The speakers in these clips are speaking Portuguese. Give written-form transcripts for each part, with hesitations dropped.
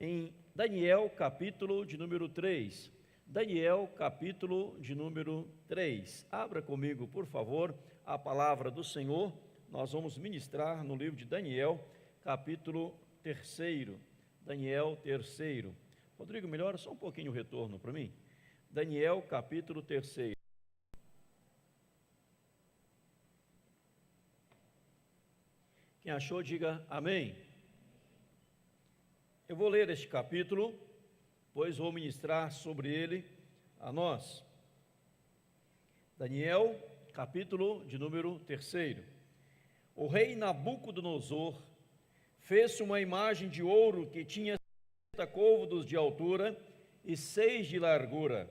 em Daniel, capítulo de número 3. Daniel, capítulo de número 3. Abra comigo, por favor, a palavra do Senhor. Nós vamos ministrar no livro de Daniel, capítulo 3. Daniel 3. Rodrigo, melhora só um pouquinho o retorno para mim. Daniel, capítulo 3. Quem achou, diga amém. Eu vou ler este capítulo, pois vou ministrar sobre ele a nós. Daniel, capítulo de número 3. O rei Nabucodonosor fez uma imagem de ouro que tinha 60 côvados de altura e 6 de largura.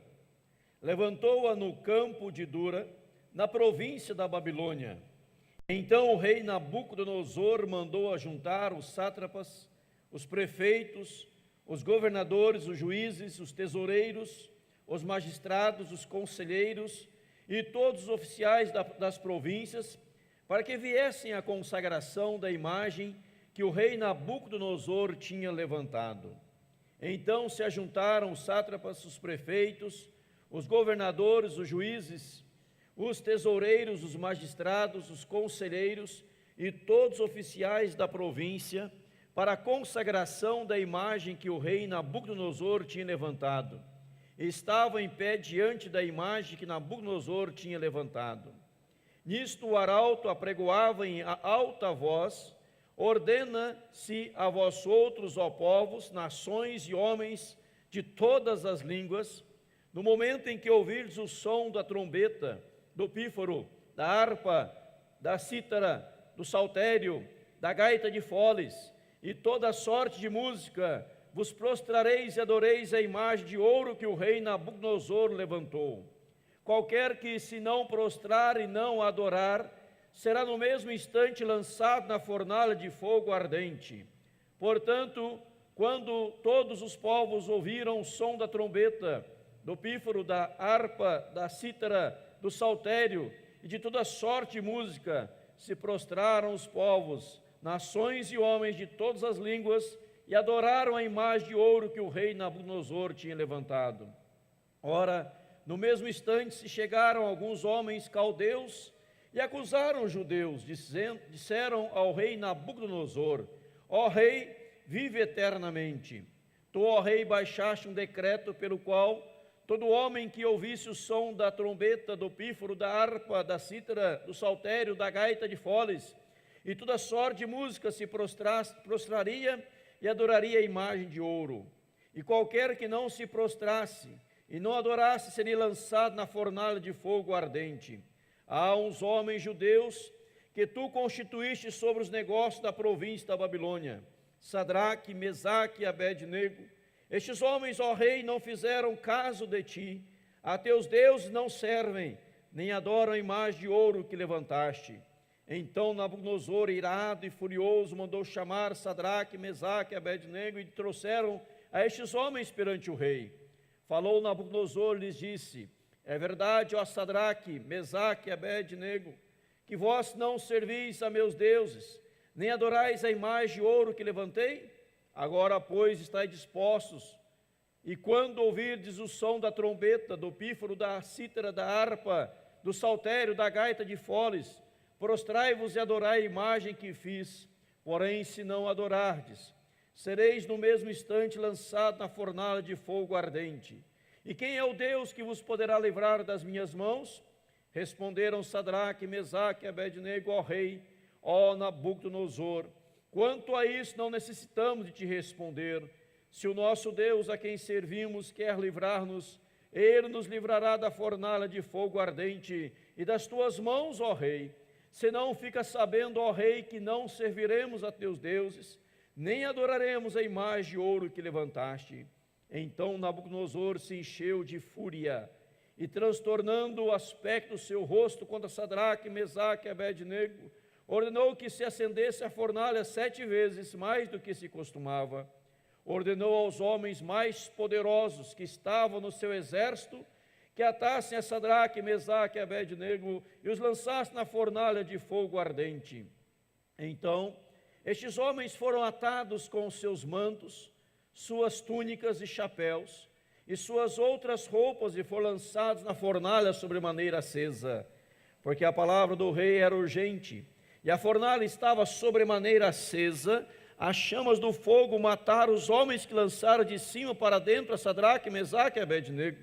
Levantou-a no campo de Dura, na província da Babilônia. Então o rei Nabucodonosor mandou ajuntar os sátrapas, os prefeitos, os governadores, os juízes, os tesoureiros, os magistrados, os conselheiros e todos os oficiais das províncias, para que viessem à consagração da imagem que o rei Nabucodonosor tinha levantado. Então se ajuntaram os sátrapas, os prefeitos, os governadores, os juízes, os tesoureiros, os magistrados, os conselheiros e todos os oficiais da província, para a consagração da imagem que o rei Nabucodonosor tinha levantado. Estavam em pé diante da imagem que Nabucodonosor tinha levantado. Nisto o arauto apregoava em alta voz: ordena-se a vós outros, ó povos, nações e homens de todas as línguas, no momento em que ouvirdes o som da trombeta, do pífaro, da harpa, da cítara, do saltério, da gaita de foles, e toda sorte de música, vos prostrareis e adoreis a imagem de ouro que o rei Nabucodonosor levantou. Qualquer que se não prostrar e não adorar, será no mesmo instante lançado na fornalha de fogo ardente. Portanto, quando todos os povos ouviram o som da trombeta, do pífaro, da harpa, da cítara, do saltério e de toda sorte de música, se prostraram os povos, nações e homens de todas as línguas, e adoraram a imagem de ouro que o rei Nabucodonosor tinha levantado. Ora, no mesmo instante se chegaram alguns homens caldeus e acusaram os judeus, disseram ao rei Nabucodonosor: ó rei, vive eternamente. Tu, ó rei, baixaste um decreto pelo qual todo homem que ouvisse o som da trombeta, do pífaro, da harpa, da cítara, do saltério, da gaita de foles e toda sorte de música se prostraria e adoraria a imagem de ouro. E qualquer que não se prostrasse e não adorasse seria lançado na fornalha de fogo ardente. Há uns homens judeus que tu constituíste sobre os negócios da província da Babilônia, Sadraque, Mesaque e Abed-nego. Estes homens, ó rei, não fizeram caso de ti, a teus deuses não servem, nem adoram a imagem de ouro que levantaste. Então Nabucodonosor, irado e furioso, mandou chamar Sadraque, Mesaque e Abed-nego e trouxeram a estes homens perante o rei. Falou Nabucodonosor e lhes disse: é verdade, ó Sadraque, Mesaque e Abed-nego, que vós não servis a meus deuses, nem adorais a imagem de ouro que levantei? Agora, pois, estáis dispostos, e quando ouvirdes o som da trombeta, do pífaro, da cítara, da harpa, do saltério, da gaita de foles, prostrai-vos e adorai a imagem que fiz. Porém, se não adorardes, sereis no mesmo instante lançado na fornalha de fogo ardente. E quem é o Deus que vos poderá livrar das minhas mãos? Responderam Sadraque, Mesaque e Abed-nego: ó rei, ó Nabucodonosor, quanto a isso não necessitamos de te responder. Se o nosso Deus, a quem servimos, quer livrar-nos, ele nos livrará da fornalha de fogo ardente e das tuas mãos, ó rei. Senão fica sabendo, ó rei, que não serviremos a teus deuses, nem adoraremos a imagem de ouro que levantaste. Então Nabucodonosor se encheu de fúria e, transtornando o aspecto do seu rosto contra Sadraque, Mesaque e Abed-nego, ordenou que se acendesse a fornalha 7 vezes mais do que se costumava. Ordenou aos homens mais poderosos que estavam no seu exército que atassem a Sadraque, Mesaque e Abed-nego e os lançassem na fornalha de fogo ardente. Então estes homens foram atados com os seus mantos, suas túnicas e chapéus, e suas outras roupas, e foram lançados na fornalha sobremaneira acesa, porque a palavra do rei era urgente, e a fornalha estava sobremaneira acesa. As chamas do fogo mataram os homens que lançaram de cima para dentro a Sadraque, Mesaque e Abednego.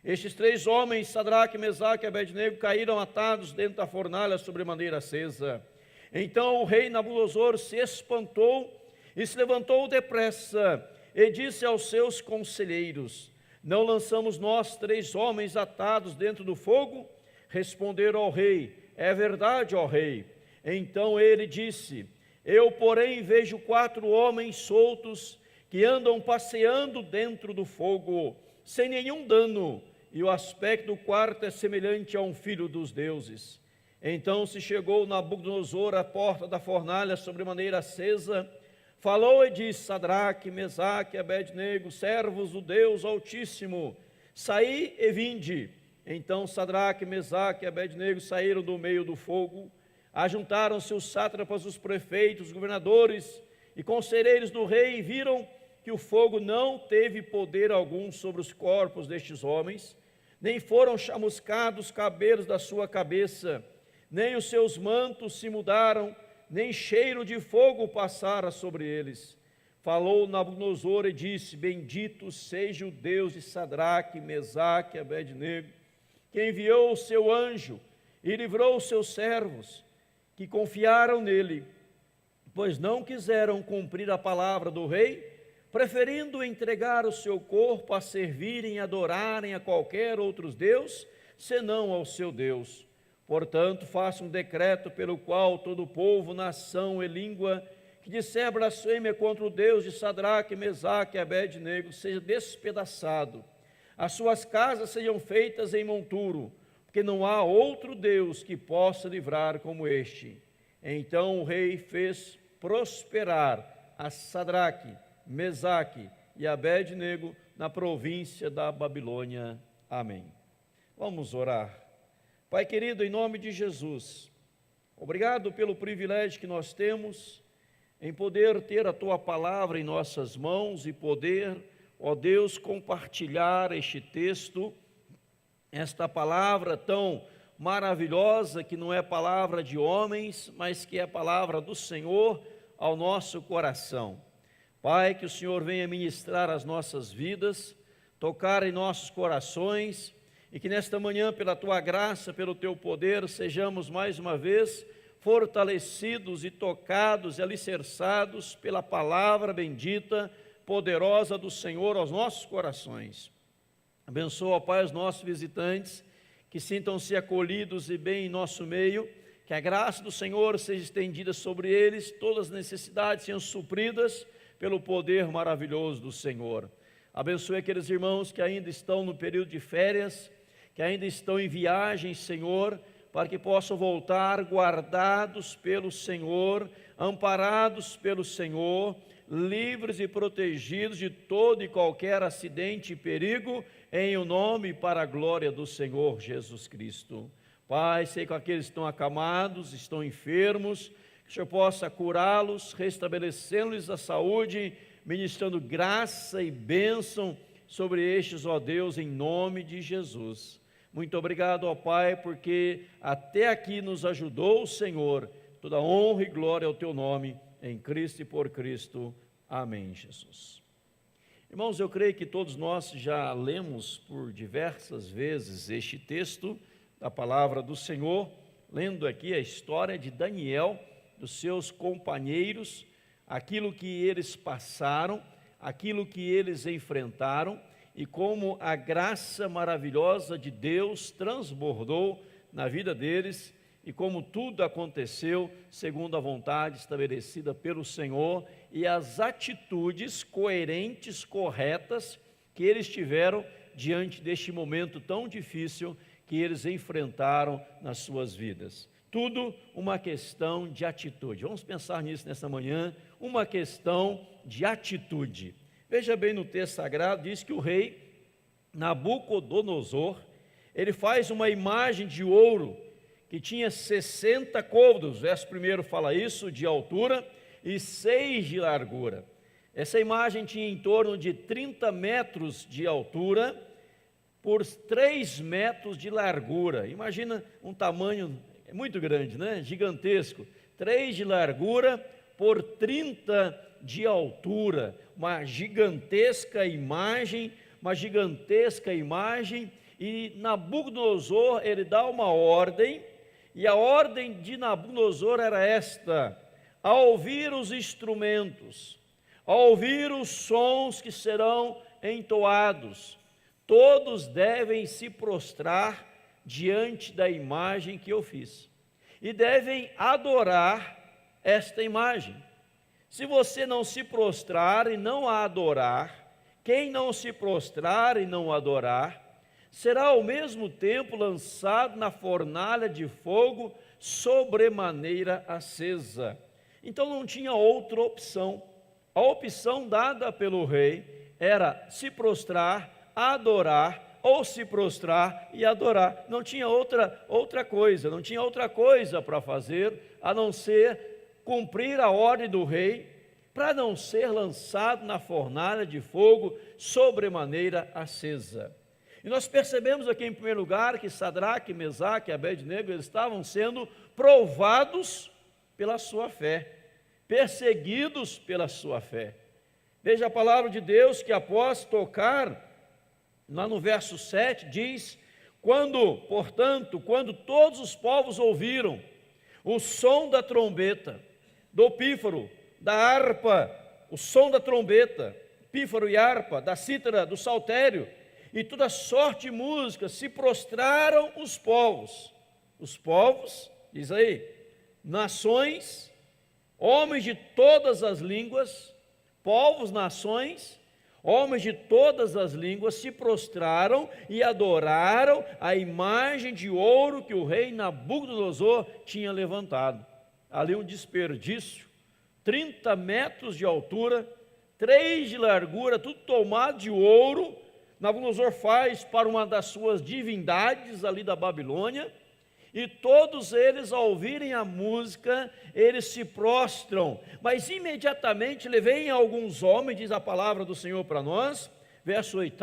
Estes 3 homens, Sadraque, Mesaque e Abednego, caíram atados dentro da fornalha sobremaneira acesa. Então o rei Nabucodonosor se espantou e se levantou depressa e disse aos seus conselheiros: não lançamos nós 3 homens atados dentro do fogo? Responderam ao rei: é verdade, ó rei. Então ele disse: eu, porém, vejo 4 homens soltos que andam passeando dentro do fogo, sem nenhum dano, e o aspecto do quarto é semelhante a um filho dos deuses. Então se chegou Nabucodonosor à porta da fornalha sobremaneira acesa, falou e disse: Sadraque, Mesaque e Abednego, servos do Deus Altíssimo, saí e vinde. Então Sadraque, Mesaque e Abednego saíram do meio do fogo. Ajuntaram-se os sátrapas, os prefeitos, os governadores e conselheiros do rei, e viram que o fogo não teve poder algum sobre os corpos destes homens, nem foram chamuscados os cabelos da sua cabeça, nem os seus mantos se mudaram, nem cheiro de fogo passara sobre eles. Falou Nabucodonosor e disse: bendito seja o Deus de Sadraque, Mesaque e Abednego, que enviou o seu anjo e livrou os seus servos, que confiaram nele, pois não quiseram cumprir a palavra do rei, preferindo entregar o seu corpo a servirem e adorarem a qualquer outro Deus, senão ao seu Deus. Portanto, faça um decreto pelo qual todo o povo, nação e língua que disser blasfêmia contra o Deus de Sadraque, Mesaque e Abednego seja despedaçado, as suas casas sejam feitas em monturo, porque não há outro Deus que possa livrar como este. Então o rei fez prosperar a Sadraque, Mesaque e Abednego na província da Babilônia. Amém. Vamos orar. Pai querido, em nome de Jesus, obrigado pelo privilégio que nós temos em poder ter a Tua palavra em nossas mãos e poder, ó Deus, compartilhar este texto, esta palavra tão maravilhosa, que não é palavra de homens, mas que é palavra do Senhor ao nosso coração. Pai, que o Senhor venha ministrar as nossas vidas, tocar em nossos corações, e que nesta manhã, pela Tua graça, pelo Teu poder, sejamos mais uma vez fortalecidos e tocados e alicerçados pela palavra bendita, poderosa do Senhor aos nossos corações. Abençoa, ó Pai, os nossos visitantes, que sintam-se acolhidos e bem em nosso meio, que a graça do Senhor seja estendida sobre eles, todas as necessidades sejam supridas pelo poder maravilhoso do Senhor. Abençoe aqueles irmãos que ainda estão no período de férias, que ainda estão em viagem, Senhor, para que possam voltar guardados pelo Senhor, amparados pelo Senhor, livres e protegidos de todo e qualquer acidente e perigo, em o nome e para a glória do Senhor Jesus Cristo. Pai, sei que aqueles que estão acamados, estão enfermos, que o Senhor possa curá-los, restabelecendo-lhes a saúde, ministrando graça e bênção sobre estes, ó Deus, em nome de Jesus. Muito obrigado, ó Pai, porque até aqui nos ajudou o Senhor. Toda honra e glória ao Teu nome, em Cristo e por Cristo. Amém, Jesus. Irmãos, eu creio que todos nós já lemos por diversas vezes este texto da palavra do Senhor, lendo aqui a história de Daniel, dos seus companheiros, aquilo que eles passaram, aquilo que eles enfrentaram e como a graça maravilhosa de Deus transbordou na vida deles e como tudo aconteceu segundo a vontade estabelecida pelo Senhor e as atitudes coerentes, corretas que eles tiveram diante deste momento tão difícil que eles enfrentaram nas suas vidas. Tudo uma questão de atitude. Vamos pensar nisso nessa manhã, uma questão de atitude. Veja bem no texto sagrado, diz que o rei Nabucodonosor, ele faz uma imagem de ouro que tinha 60 côvados, o verso 1 fala isso, de altura, e 6 de largura. Essa imagem tinha em torno de 30 metros de altura por 3 metros de largura. Imagina um tamanho muito grande, né? Gigantesco. 3 de largura por 30 de altura. Uma gigantesca imagem, e Nabucodonosor, ele dá uma ordem, e a ordem de Nabucodonosor era esta: ao ouvir os instrumentos, ao ouvir os sons que serão entoados, todos devem se prostrar diante da imagem que eu fiz, e devem adorar esta imagem. Se você não se prostrar e não a adorar, quem não se prostrar e não adorar, será ao mesmo tempo lançado na fornalha de fogo sobremaneira acesa. Então não tinha outra opção. A opção dada pelo rei era se prostrar, adorar, ou se prostrar e adorar. Não tinha outra coisa, não tinha outra coisa para fazer, a não ser cumprir a ordem do rei, para não ser lançado na fornalha de fogo sobremaneira acesa. E nós percebemos aqui em primeiro lugar que Sadraque, Mesaque e Abednego, eles estavam sendo provados pela sua fé, perseguidos pela sua fé. Veja a palavra de Deus que após tocar, lá no verso 7, diz: portanto, quando todos os povos ouviram o som da trombeta, do pífaro, da harpa, o som da trombeta, pífaro e harpa, da cítara, do saltério, e toda sorte de música, se prostraram os povos, diz aí, nações, homens de todas as línguas, povos, nações, homens de todas as línguas se prostraram e adoraram a imagem de ouro que o rei Nabucodonosor tinha levantado. Ali um desperdício, 30 metros de altura, 3 de largura, tudo tomado de ouro. Nabucodonosor faz para uma das suas divindades ali da Babilônia, e todos eles, ao ouvirem a música, eles se prostram, mas imediatamente vêm alguns homens, diz a palavra do Senhor para nós, verso 8,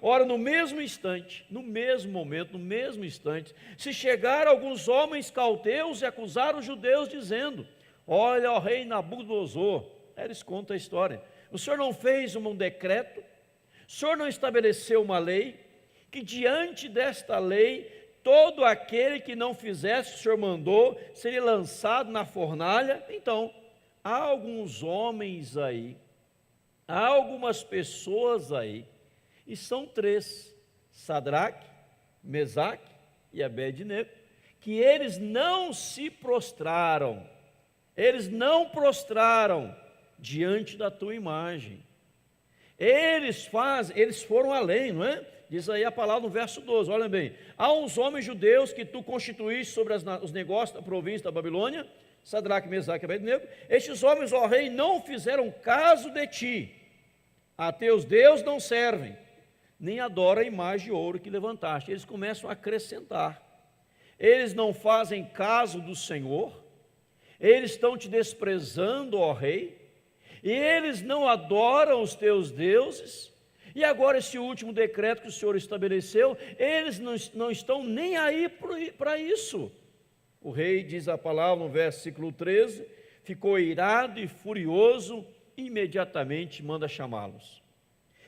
ora no mesmo instante, no mesmo momento, no mesmo instante, se chegaram alguns homens caldeus e acusaram os judeus, dizendo: olha, ó rei Nabucodonosor, eles contam a história, o senhor não fez um decreto, o senhor não estabeleceu uma lei, que diante desta lei, todo aquele que não fizesse o que o senhor mandou, seria lançado na fornalha? Então, há alguns homens aí, há algumas pessoas aí, e são 3, Sadraque, Mesaque e Abednego, que eles não se prostraram, eles não prostraram diante da tua imagem. Eles foram além, não é? Diz aí a palavra no verso 12, olha bem: há uns homens judeus que tu constituíste sobre os negócios da província da Babilônia, Sadraque, Mesaque e Abednego. Estes homens, ó rei, não fizeram caso de ti, a teus deuses não servem, nem adoram a imagem de ouro que levantaste. Eles começam a acrescentar, eles não fazem caso do Senhor, eles estão te desprezando, ó rei, e eles não adoram os teus deuses. E agora esse último decreto que o Senhor estabeleceu, eles não estão nem aí para isso. O rei, diz a palavra no versículo 13, ficou irado e furioso, imediatamente manda chamá-los.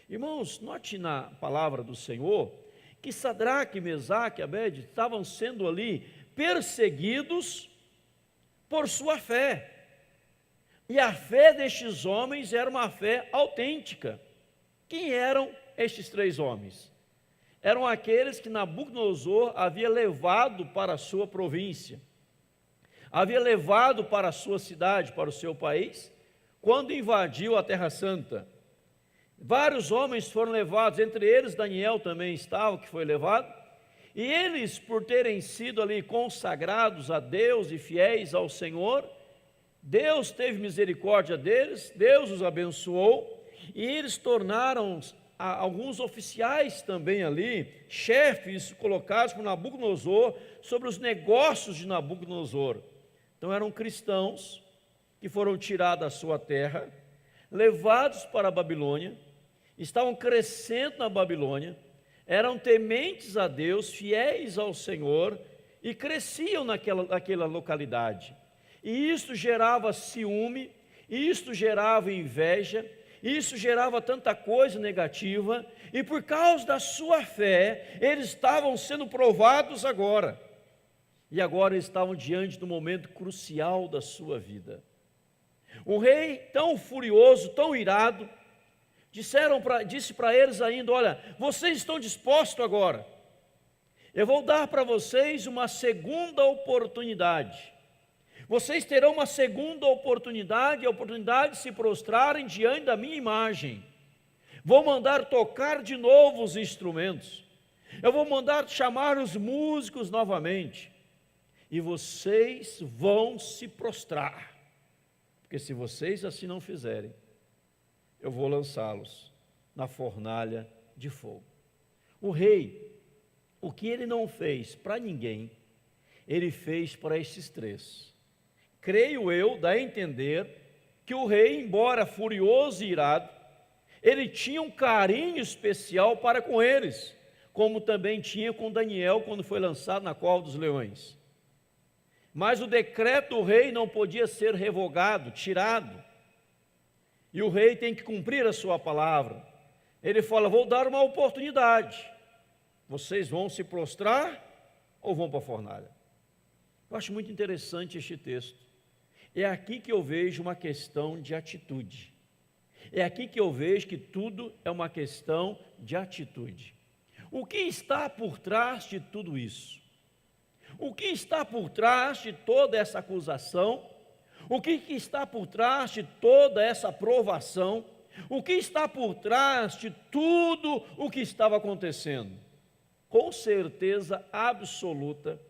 Irmãos, note na palavra do Senhor que Sadraque, Mesaque e Abednego estavam sendo ali perseguidos por sua fé. E a fé destes homens era uma fé autêntica. Quem eram estes 3 homens? Eram aqueles que Nabucodonosor havia levado para a sua província, havia levado para a sua cidade, para o seu país, quando invadiu a Terra Santa. Vários homens foram levados, entre eles Daniel também estava, que foi levado, e eles, por terem sido ali consagrados a Deus e fiéis ao Senhor, Deus teve misericórdia deles, Deus os abençoou, e eles tornaram alguns oficiais também ali, chefes colocados por Nabucodonosor, sobre os negócios de Nabucodonosor. Então eram cristãos que foram tirados da sua terra, levados para a Babilônia, estavam crescendo na Babilônia, eram tementes a Deus, fiéis ao Senhor e cresciam naquela localidade. E isto gerava ciúme, isto gerava inveja, isso gerava tanta coisa negativa, e por causa da sua fé, eles estavam sendo provados agora. E agora estavam diante do momento crucial da sua vida. O rei, tão furioso, tão irado, disse para eles ainda: olha, vocês estão dispostos agora, eu vou dar para vocês uma segunda oportunidade. Vocês terão uma segunda oportunidade, a oportunidade de se prostrarem diante da minha imagem. Vou mandar tocar de novo os instrumentos. Eu vou mandar chamar os músicos novamente. E vocês vão se prostrar. Porque se vocês assim não fizerem, eu vou lançá-los na fornalha de fogo. O rei, o que ele não fez para ninguém, ele fez para esses três. Creio eu, dá a entender, que o rei, embora furioso e irado, ele tinha um carinho especial para com eles, como também tinha com Daniel quando foi lançado na cova dos leões. Mas o decreto do rei não podia ser revogado, tirado, e o rei tem que cumprir a sua palavra. Ele fala: vou dar uma oportunidade, vocês vão se prostrar ou vão para a fornalha? Eu acho muito interessante este texto. É aqui que eu vejo uma questão de atitude. É aqui que eu vejo que tudo é uma questão de atitude. O que está por trás de tudo isso? O que está por trás de toda essa acusação? O que está por trás de toda essa provação? O que está por trás de tudo o que estava acontecendo? Com certeza absoluta,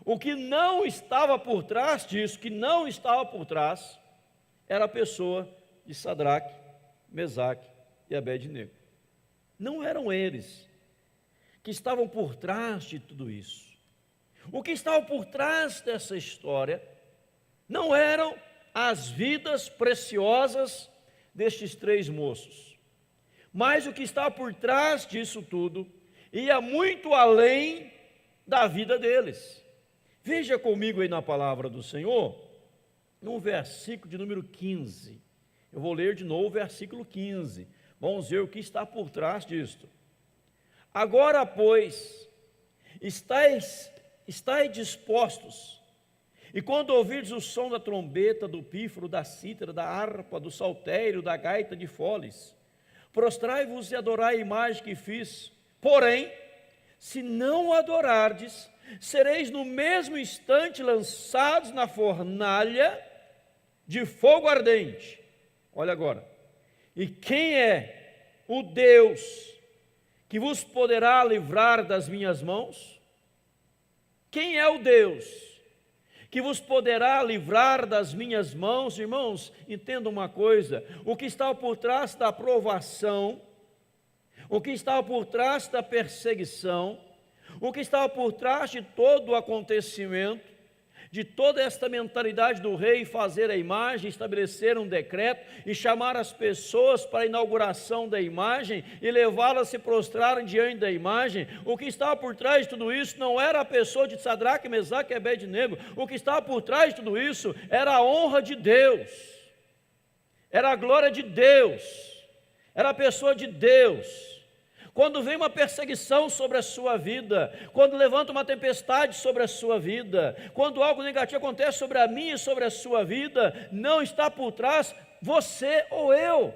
o que não estava por trás disso, que não estava por trás, era a pessoa de Sadraque, Mesaque e Abednego. Não eram eles que estavam por trás de tudo isso. O que estava por trás dessa história não eram as vidas preciosas destes três moços, mas o que estava por trás disso tudo ia muito além da vida deles. Veja comigo aí na palavra do Senhor, no versículo de número 15. Eu vou ler de novo o versículo 15. Vamos ver o que está por trás disto. Agora, pois, estáis dispostos, e quando ouvirdes o som da trombeta, do pífaro, da cítara, da harpa, do saltério, da gaita de foles, prostrai-vos e adorai a imagem que fiz. Porém, se não adorardes, sereis no mesmo instante lançados na fornalha de fogo ardente. Olha agora. E quem é o Deus que vos poderá livrar das minhas mãos? Quem é o Deus que vos poderá livrar das minhas mãos? Irmãos, entenda uma coisa: o que estava por trás da provação, o que estava por trás da perseguição, o que estava por trás de todo o acontecimento, de toda esta mentalidade do rei fazer a imagem, estabelecer um decreto e chamar as pessoas para a inauguração da imagem e levá-las a se prostrarem diante da imagem, o que estava por trás de tudo isso não era a pessoa de Sadraque, Mesaque e Abednego. O que estava por trás de tudo isso era a honra de Deus, era a glória de Deus, era a pessoa de Deus. Quando vem uma perseguição sobre a sua vida, quando levanta uma tempestade sobre a sua vida, quando algo negativo acontece sobre a minha e sobre a sua vida, não está por trás você ou eu,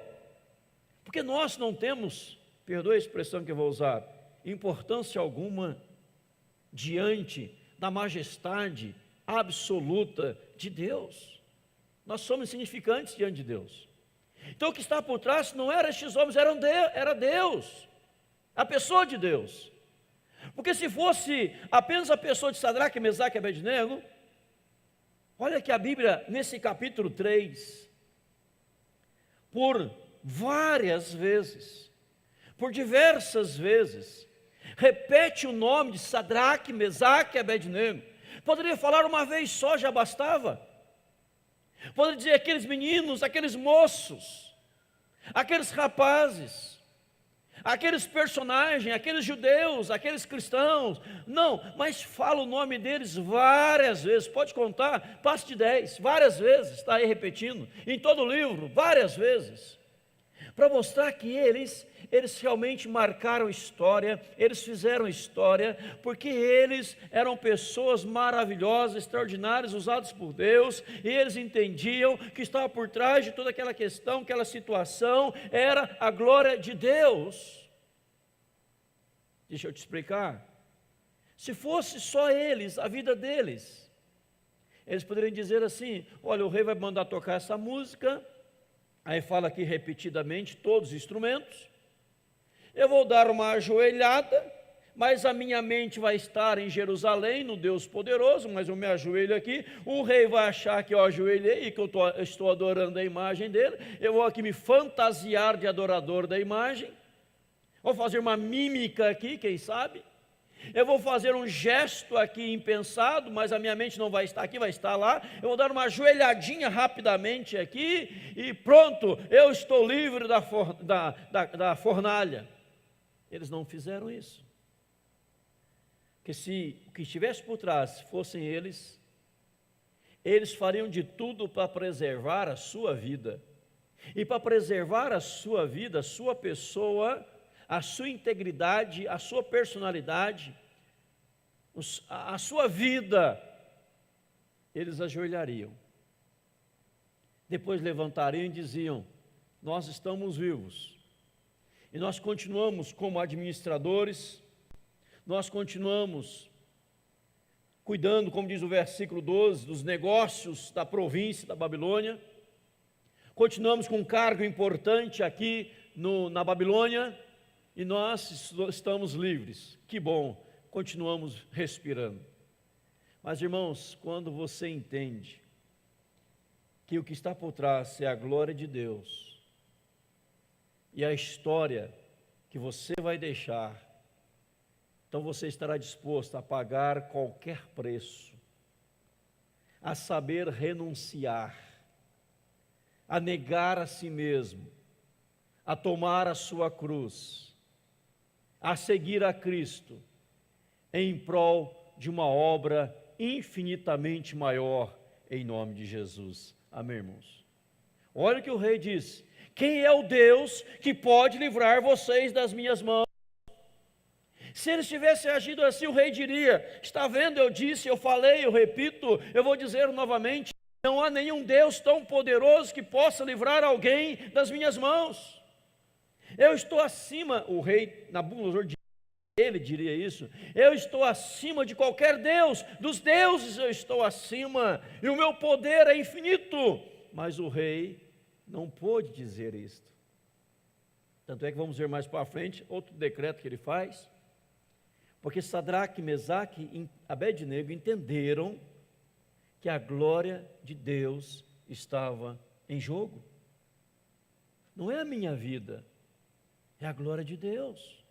porque nós não temos, perdoe a expressão que eu vou usar, importância alguma diante da majestade absoluta de Deus. Nós somos insignificantes diante de Deus. Então o que está por trás não era estes homens, era Deus, a pessoa de Deus. Porque se fosse apenas a pessoa de Sadraque, Mesaque e Abednego, olha que a Bíblia, nesse capítulo 3, por várias vezes, por diversas vezes, repete o nome de Sadraque, Mesaque e Abednego. Poderia falar uma vez só, já bastava. Poderia dizer aqueles meninos, aqueles moços, aqueles rapazes, aqueles personagens, aqueles judeus, aqueles cristãos. Não, mas fala o nome deles várias vezes, pode contar, passe de 10, várias vezes, está aí repetindo, em todo o livro, várias vezes, para mostrar que eles realmente marcaram história, eles fizeram história, porque eles eram pessoas maravilhosas, extraordinárias, usadas por Deus, e eles entendiam que estava por trás de toda aquela questão, aquela situação, era a glória de Deus. Deixa eu te explicar. Se fosse só eles, a vida deles, eles poderiam dizer assim: olha, o rei vai mandar tocar essa música, aí fala aqui repetidamente todos os instrumentos, eu vou dar uma ajoelhada, mas a minha mente vai estar em Jerusalém, no Deus poderoso, mas eu me ajoelho aqui, o rei vai achar que eu ajoelhei e que eu estou adorando a imagem dele, eu vou aqui me fantasiar de adorador da imagem, vou fazer uma mímica aqui, quem sabe, eu vou fazer um gesto aqui impensado, mas a minha mente não vai estar aqui, vai estar lá, eu vou dar uma ajoelhadinha rapidamente aqui, e pronto, eu estou livre da fornalha. Eles não fizeram isso, porque se o que estivesse por trás fossem eles fariam de tudo para preservar a sua vida, e para preservar a sua vida, a sua pessoa, a sua integridade, a sua personalidade, a sua vida, eles ajoelhariam, depois levantariam e diziam: nós estamos vivos, e nós continuamos como administradores, nós continuamos cuidando, como diz o versículo 12, dos negócios da província da Babilônia, continuamos com um cargo importante aqui na Babilônia, e nós estamos livres. Que bom, continuamos respirando. Mas, irmãos, quando você entende que o que está por trás é a glória de Deus e a história que você vai deixar, então você estará disposto a pagar qualquer preço, a saber renunciar, a negar a si mesmo, a tomar a sua cruz, a seguir a Cristo, em prol de uma obra infinitamente maior, em nome de Jesus. Amém, irmãos? Olha o que o rei diz: quem é o Deus que pode livrar vocês das minhas mãos? Se eles tivessem agido assim, o rei diria: está vendo, eu disse, eu falei, eu repito, eu vou dizer novamente, não há nenhum Deus tão poderoso que possa livrar alguém das minhas mãos. Eu estou acima, o rei Nabucodonosor, ele diria isso: eu estou acima de qualquer Deus, dos deuses eu estou acima, e o meu poder é infinito. Mas o rei não pôde dizer isto. Tanto é que vamos ver mais para frente outro decreto que ele faz, porque Sadraque, Mesaque e Abednego entenderam que a glória de Deus estava em jogo. Não é a minha vida, é a glória de Deus.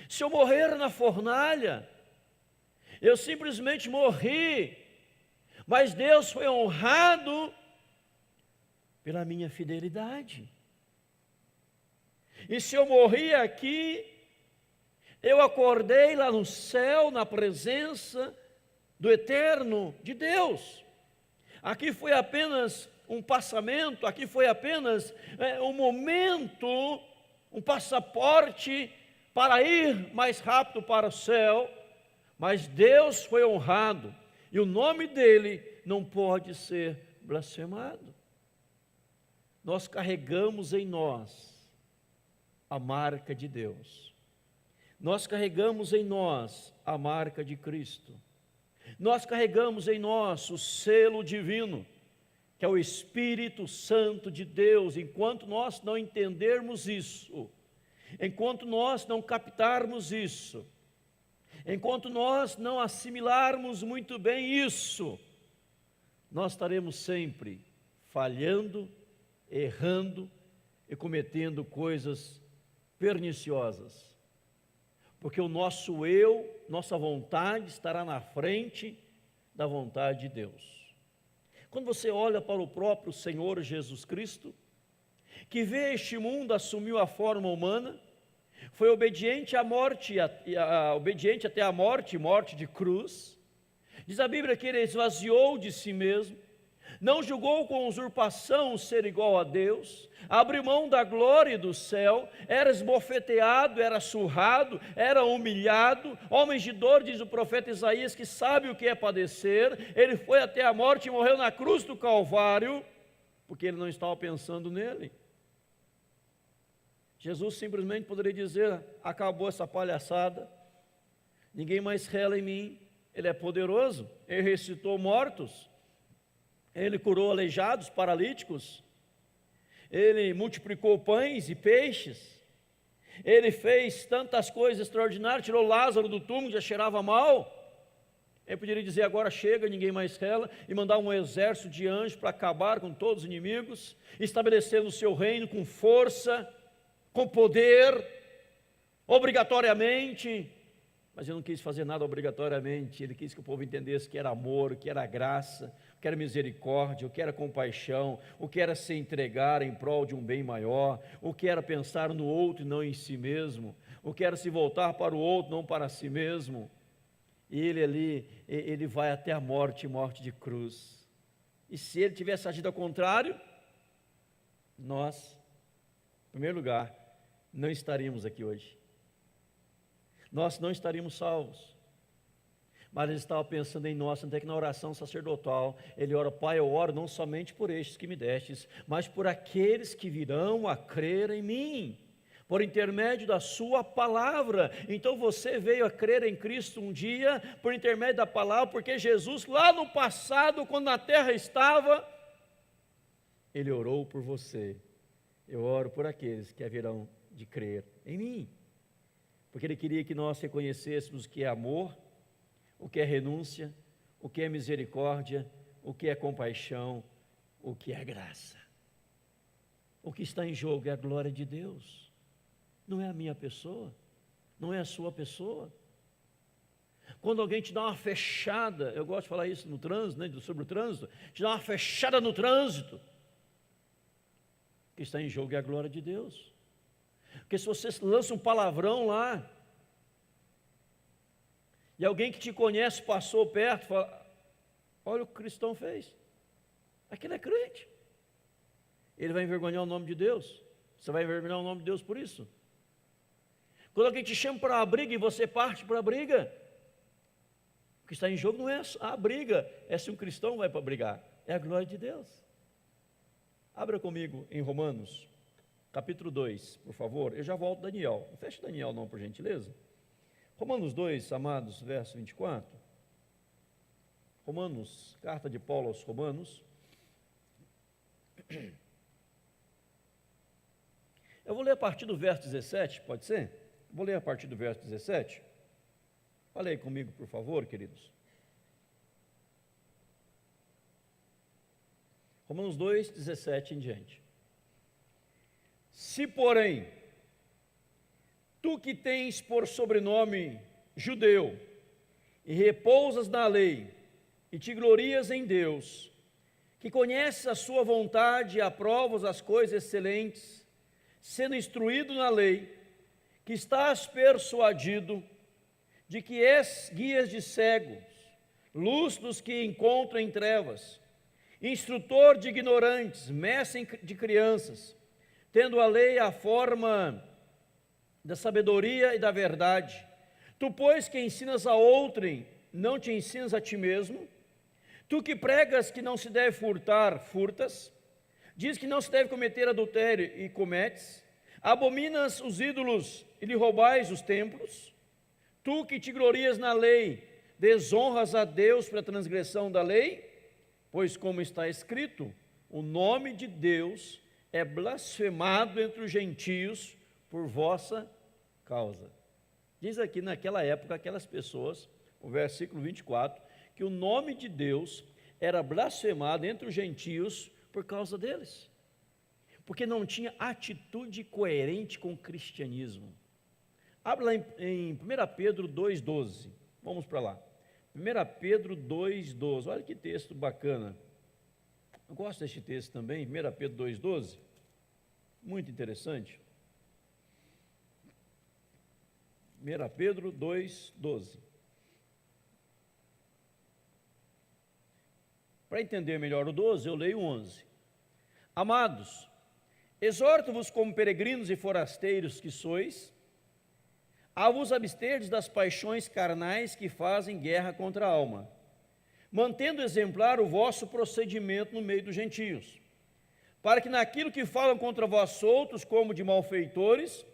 Se eu morrer na fornalha, eu simplesmente morri, mas Deus foi honrado pela minha fidelidade. E se eu morri aqui, eu acordei lá no céu, na presença do eterno de Deus. Aqui foi apenas um passamento, aqui foi apenas um momento, um passaporte para ir mais rápido para o céu, mas Deus foi honrado, e o nome dele não pode ser blasfemado. Nós carregamos em nós a marca de Deus, nós carregamos em nós a marca de Cristo, nós carregamos em nós o selo divino, que é o Espírito Santo de Deus. Enquanto nós não entendermos isso, enquanto nós não captarmos isso, enquanto nós não assimilarmos muito bem isso, nós estaremos sempre falhando, errando e cometendo coisas perniciosas, porque o nosso eu, nossa vontade estará na frente da vontade de Deus. Quando você olha para o próprio Senhor Jesus Cristo, que veio a este mundo, assumiu a forma humana, foi obediente à morte, obediente até a morte, morte de cruz. Diz a Bíblia que ele esvaziou de si mesmo, não julgou com usurpação ser igual a Deus, abriu mão da glória do céu, era esbofeteado, era surrado, era humilhado, homens de dor, diz o profeta Isaías, que sabe o que é padecer. Ele foi até a morte e morreu na cruz do Calvário, porque ele não estava pensando nele. Jesus simplesmente poderia dizer: acabou essa palhaçada, ninguém mais rela em mim. Ele é poderoso, ele ressuscitou mortos, ele curou aleijados, paralíticos, ele multiplicou pães e peixes, ele fez tantas coisas extraordinárias, tirou Lázaro do túmulo, já cheirava mal. Ele poderia dizer: agora chega, ninguém mais rela, e mandar um exército de anjos para acabar com todos os inimigos, estabelecendo o seu reino com força, com poder, obrigatoriamente. Mas ele não quis fazer nada obrigatoriamente, ele quis que o povo entendesse que era amor, que era graça, que era misericórdia, o que era compaixão, o que era se entregar em prol de um bem maior, o que era pensar no outro e não em si mesmo, o que era se voltar para o outro, não para si mesmo. E ele ali, ele vai até a morte, morte de cruz. E se ele tivesse agido ao contrário, nós, em primeiro lugar, não estaríamos aqui hoje. Nós não estaríamos salvos. Mas ele estava pensando em nós, até que na oração sacerdotal, ele ora: Pai, eu oro não somente por estes que me destes, mas por aqueles que virão a crer em mim, por intermédio da sua palavra. Então você veio a crer em Cristo um dia, por intermédio da palavra, porque Jesus lá no passado, quando na terra estava, ele orou por você. Eu oro por aqueles que haverão de crer em mim, porque ele queria que nós reconhecêssemos o que é amor, o que é renúncia, o que é misericórdia, o que é compaixão, o que é graça. O que está em jogo é a glória de Deus, não é a minha pessoa, não é a sua pessoa. Quando alguém te dá uma fechada, eu gosto de falar isso no trânsito, né, sobre o trânsito, te dá uma fechada no trânsito, o que está em jogo é a glória de Deus. Porque se você lança um palavrão lá, e alguém que te conhece passou perto, fala: olha o que o cristão fez, aquele é crente, ele vai envergonhar o nome de Deus, você vai envergonhar o nome de Deus por isso. Quando alguém te chama para a briga e você parte para a briga, o que está em jogo não é a briga, é se um cristão vai para brigar, é a glória de Deus. Abra comigo em Romanos capítulo 2, por favor. Eu já volto Daniel, não feche Daniel não, por gentileza. Romanos 2, amados, verso 24. Romanos, carta de Paulo aos Romanos. Eu vou ler a partir do verso 17, pode ser? Vou ler a partir do verso 17. Fale aí comigo, por favor, queridos. Romanos 2, 17 em diante. Se, porém, tu que tens por sobrenome judeu, e repousas na lei, e te glorias em Deus, que conheces a sua vontade e aprovas as coisas excelentes, sendo instruído na lei, que estás persuadido de que és guias de cegos, luz dos que encontram em trevas, instrutor de ignorantes, mestre de crianças, tendo a lei a forma da sabedoria e da verdade. Tu, pois, que ensinas a outrem, não te ensinas a ti mesmo? Tu que pregas que não se deve furtar, furtas? Diz que não se deve cometer adultério e cometes? Abominas os ídolos e lhe roubais os templos? Tu que te glorias na lei, desonras a Deus pela transgressão da lei? Pois como está escrito, o nome de Deus é blasfemado entre os gentios por vossa causa. Diz aqui naquela época, aquelas pessoas, o versículo 24, que o nome de Deus era blasfemado entre os gentios por causa deles, porque não tinha atitude coerente com o cristianismo. Abre lá em 1 Pedro 2,12, vamos para lá. 1 Pedro 2,12, olha que texto bacana. Eu gosto deste texto também, 1 Pedro 2,12. muito interessante. 1 Pedro 2,12. Para entender melhor o 12, eu leio o 11. Amados, exorto-vos como peregrinos e forasteiros que sois, a vos absterdes das paixões carnais que fazem guerra contra a alma, mantendo exemplar o vosso procedimento no meio dos gentios, para que naquilo que falam contra vós outros como de malfeitores,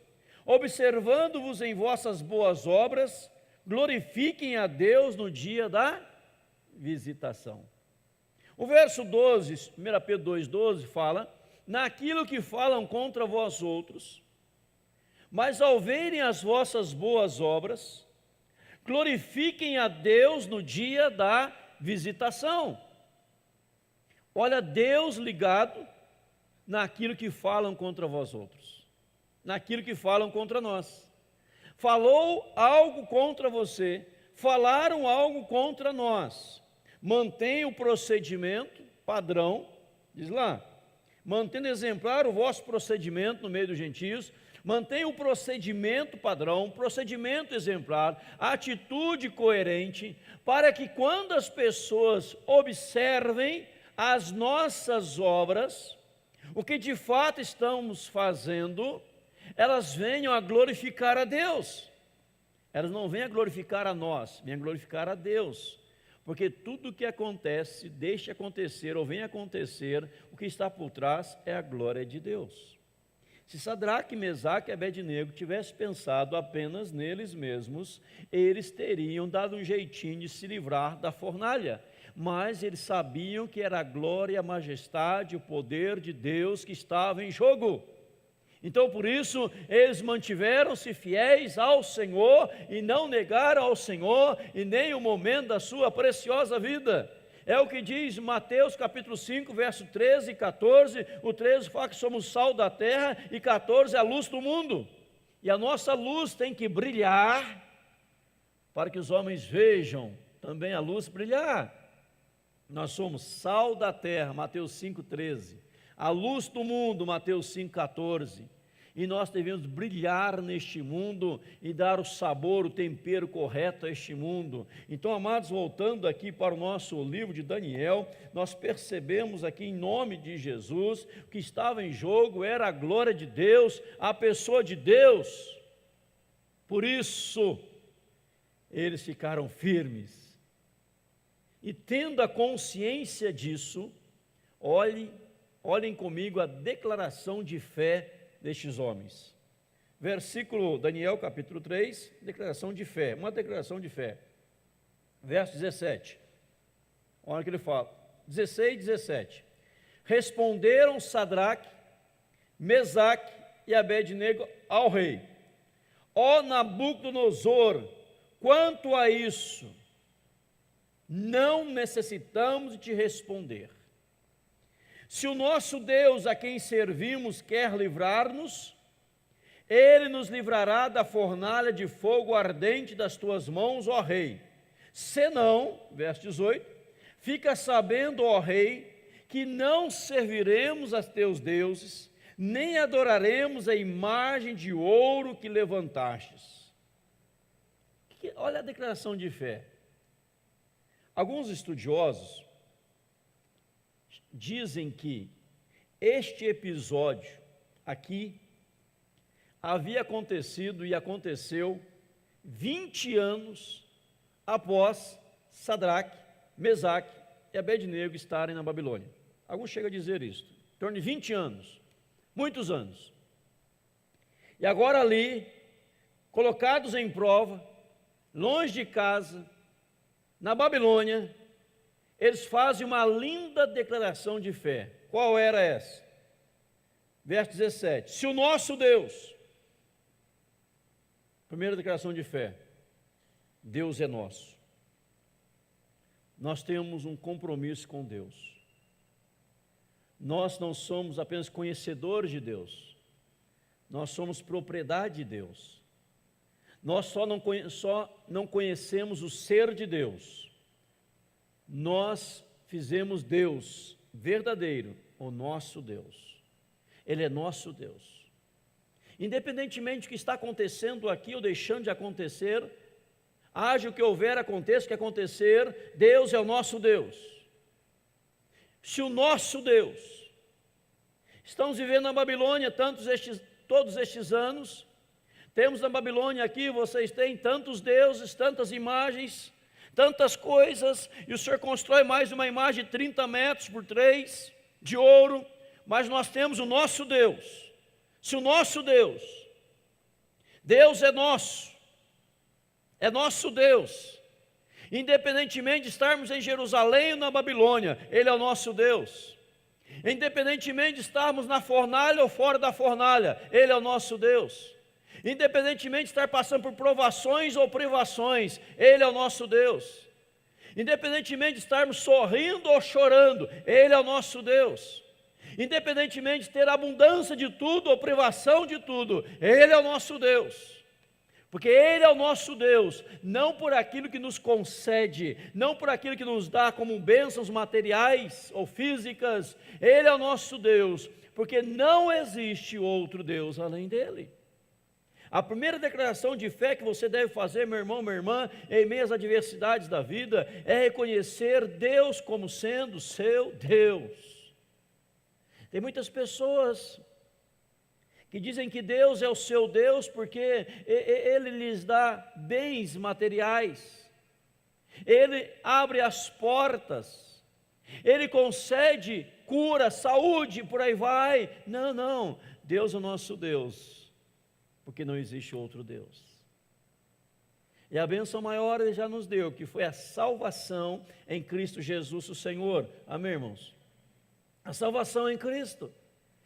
observando-vos em vossas boas obras, glorifiquem a Deus no dia da visitação. O verso 12, 1 Pedro 2,12 fala, naquilo que falam contra vós outros, mas ao verem as vossas boas obras, glorifiquem a Deus no dia da visitação. Olha, Deus ligado naquilo que falam contra vós outros, naquilo que falam contra nós. Falou algo contra você, falaram algo contra nós. Mantenha o procedimento padrão, diz lá, mantendo exemplar o vosso procedimento no meio dos gentios, mantenha o procedimento padrão, procedimento exemplar, atitude coerente, para que quando as pessoas observem as nossas obras, o que de fato estamos fazendo, elas venham a glorificar a Deus. Elas não venham a glorificar a nós, venham a glorificar a Deus. Porque tudo o que acontece, deixa acontecer ou vem acontecer, o que está por trás é a glória de Deus. Se Sadraque, Mesaque e Abednego tivessem pensado apenas neles mesmos, eles teriam dado um jeitinho de se livrar da fornalha. Mas eles sabiam que era a glória, a majestade, o poder de Deus que estava em jogo. Então, por isso, eles mantiveram-se fiéis ao Senhor e não negaram ao Senhor em nenhum momento da sua preciosa vida. É o que diz Mateus capítulo 5, verso 13 e 14. O 13 fala que somos sal da terra e 14 é a luz do mundo. E a nossa luz tem que brilhar para que os homens vejam também a luz brilhar. Nós somos sal da terra, Mateus 5, 13. A luz do mundo, Mateus 5,14, e nós devemos brilhar neste mundo e dar o sabor, o tempero correto a este mundo. Então, amados, voltando aqui para o nosso livro de Daniel, nós percebemos aqui em nome de Jesus, o que estava em jogo era a glória de Deus, a pessoa de Deus. Por isso, eles ficaram firmes. E tendo a consciência disso, olhem comigo a declaração de fé destes homens. Versículo, Daniel capítulo 3, declaração de fé, uma declaração de fé. Verso 17, olha o que ele fala, 16 e 17. Responderam Sadraque, Mesaque e Abednego ao rei: ó Nabucodonosor, quanto a isso, não necessitamos de te responder. Se o nosso Deus, a quem servimos, quer livrar-nos, Ele nos livrará da fornalha de fogo ardente das tuas mãos, ó rei. Senão, verso 18, fica sabendo, ó rei, que não serviremos a teus deuses, nem adoraremos a imagem de ouro que levantastes. Olha a declaração de fé. Alguns estudiosos dizem que este episódio aqui havia acontecido e aconteceu 20 anos após Sadraque, Mesaque e Abednego estarem na Babilônia. Alguns chegam a dizer isso, em torno de 20 anos, muitos anos. E agora ali, colocados em prova, longe de casa, na Babilônia, eles fazem uma linda declaração de fé. Qual era essa? Verso 17. Se o nosso Deus, primeira declaração de fé, Deus é nosso. Nós temos um compromisso com Deus. Nós não somos apenas conhecedores de Deus. Nós somos propriedade de Deus. Nós só não conhecemos o ser de Deus. Nós fizemos Deus verdadeiro, o nosso Deus. Ele é nosso Deus. Independentemente do que está acontecendo aqui ou deixando de acontecer, haja o que houver, aconteça o que acontecer, Deus é o nosso Deus. Se o nosso Deus, estamos vivendo na Babilônia todos estes anos, temos na Babilônia aqui, vocês têm tantos deuses, tantas imagens, tantas coisas, e o Senhor constrói mais uma imagem de 30 metros por 3, de ouro, mas nós temos o nosso Deus. Se o nosso Deus é nosso Deus, independentemente de estarmos em Jerusalém ou na Babilônia, Ele é o nosso Deus. Independentemente de estarmos na fornalha ou fora da fornalha, Ele é o nosso Deus. Independentemente de estar passando por provações ou privações, Ele é o nosso Deus. Independentemente de estarmos sorrindo ou chorando, Ele é o nosso Deus. Independentemente de ter abundância de tudo ou privação de tudo, Ele é o nosso Deus. Porque Ele é o nosso Deus, não por aquilo que nos concede, não por aquilo que nos dá como bênçãos materiais ou físicas. Ele é o nosso Deus, porque não existe outro Deus além dEle. A primeira declaração de fé que você deve fazer, meu irmão, minha irmã, em meio às adversidades da vida, é reconhecer Deus como sendo seu Deus. Tem muitas pessoas que dizem que Deus é o seu Deus porque Ele lhes dá bens materiais, Ele abre as portas, Ele concede cura, saúde, por aí vai. Não, Deus é o nosso Deus, porque não existe outro Deus. E a bênção maior Ele já nos deu, que foi a salvação em Cristo Jesus o Senhor. Amém, irmãos? A salvação em Cristo.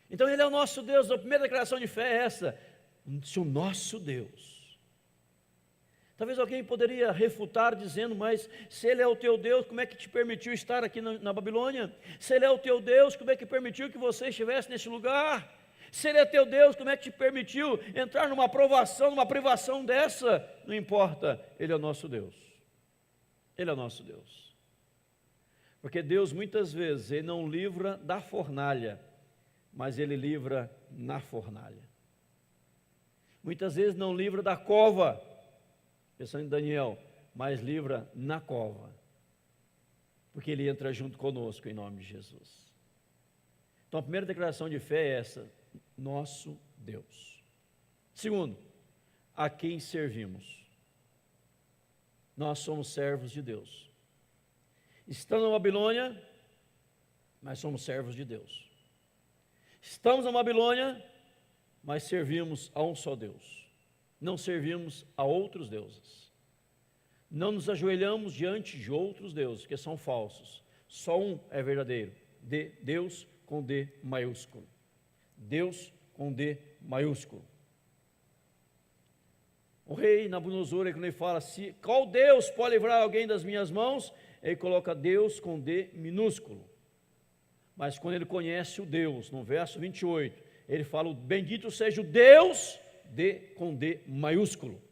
Então Ele é o nosso Deus. A primeira declaração de fé é essa: se o nosso Deus. Talvez alguém poderia refutar dizendo: mas se Ele é o teu Deus, como é que te permitiu estar aqui na Babilônia? Se Ele é o teu Deus, como é que permitiu que você estivesse nesse lugar? Se Ele é teu Deus, como é que te permitiu entrar numa provação, numa privação dessa? Não importa, Ele é o nosso Deus. Ele é o nosso Deus. Porque Deus muitas vezes Ele não livra da fornalha, mas Ele livra na fornalha. Muitas vezes não livra da cova, pensando em Daniel, mas livra na cova, porque Ele entra junto conosco em nome de Jesus. Então a primeira declaração de fé é essa: nosso Deus. Segundo, a quem servimos. Nós somos servos de Deus. Estamos na Babilônia, mas somos servos de Deus. Estamos na Babilônia, mas servimos a um só Deus. Não servimos a outros deuses. Não nos ajoelhamos diante de outros deuses, que são falsos. Só um é verdadeiro. Deus com D maiúsculo. Deus com D maiúsculo. O rei Nabucodonosor, quando ele fala, qual Deus pode livrar alguém das minhas mãos? Ele coloca Deus com D minúsculo. Mas quando ele conhece o Deus, no verso 28, ele fala: bendito seja o Deus com D maiúsculo.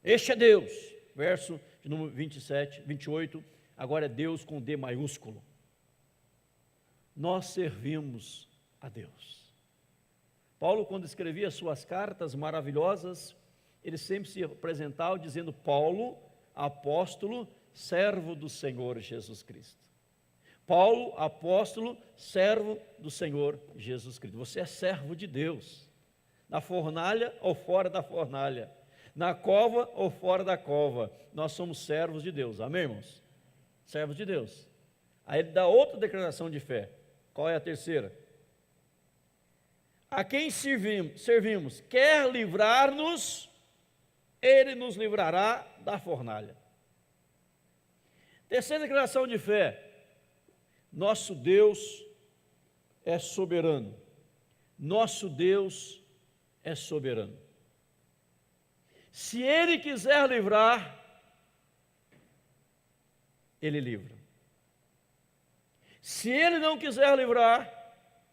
Este é Deus. Verso de número 28, agora é Deus com D maiúsculo. Nós servimos a Deus. Paulo, quando escrevia suas cartas maravilhosas, ele sempre se apresentava dizendo: Paulo, apóstolo, servo do Senhor Jesus Cristo. Paulo, apóstolo, servo do Senhor Jesus Cristo. Você é servo de Deus, na fornalha ou fora da fornalha, na cova ou fora da cova, nós somos servos de Deus. Amém, irmãos? Servos de Deus. Aí ele dá outra declaração de fé. Qual é a terceira? A quem servimos, quer livrar-nos, Ele nos livrará da fornalha. Terceira declaração de fé: nosso Deus é soberano. Nosso Deus é soberano. Se Ele quiser livrar, Ele livra. Se Ele não quiser livrar,